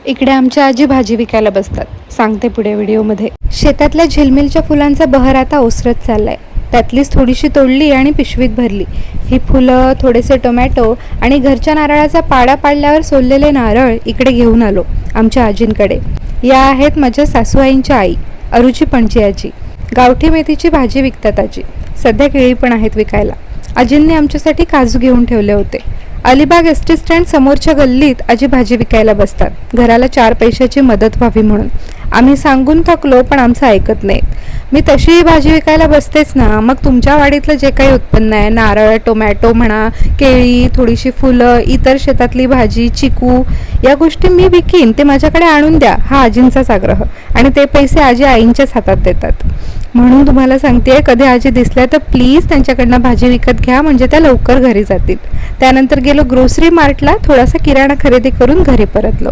इकडे आमच्या आजी भाजी विकायला बसतात. सांगते पुढे व्हिडिओमध्ये. शेतातल्या झिलमिलच्या फुलांचा बहर आता ओसरत चाललाय. त्यातलीच थोडीशी तोडली आणि पिशवीत भरली. ही फुलं, थोडेसे टोमॅटो आणि घरच्या नारळाचा पाडा पाडल्यावर सोललेले नारळ इकडे घेऊन आलो आमच्या आजींकडे. या आहेत माझ्या सासूआईंच्या आई, अरुची पणजी आजी. गावठी मेथीची भाजी विकतात आजी. सध्या केळी पण आहेत विकायला. आजींनी आमच्यासाठी काजू घेऊन ठेवले होते. अलिबाग एस टी स्टँड समोरच्या गल्लीत आजी भाजी विकायला बसतात, घराला 4 पैशाची मदत व्हावी म्हणून. आम्ही सांगून थकलो पण आमचं ऐकत नाहीत. मी तशीही भाजी विकायला बसतेच ना. मग तुमच्या वाडीतलं जे काही उत्पन्न आहे, नारळ, टोमॅटो म्हणा, केळी, थोडीशी फुलं, इतर शेतातली भाजी, चिकू, या गोष्टी मी विकीन, ते माझ्याकडे आणून द्या, हा आजींचाच आग्रह. आणि ते पैसे आजी आईंच्याच हातात देतात. म्हणून तुम्हाला सांगते, कधी आजी दिसल्या तर प्लीज त्यांच्याकडनं भाजी विकत घ्या, म्हणजे त्या लवकर घरी जातील. त्यानंतर गेलो ग्रोसरी मार्टला, थोडासा किराणा खरेदी करून घरी परतलो.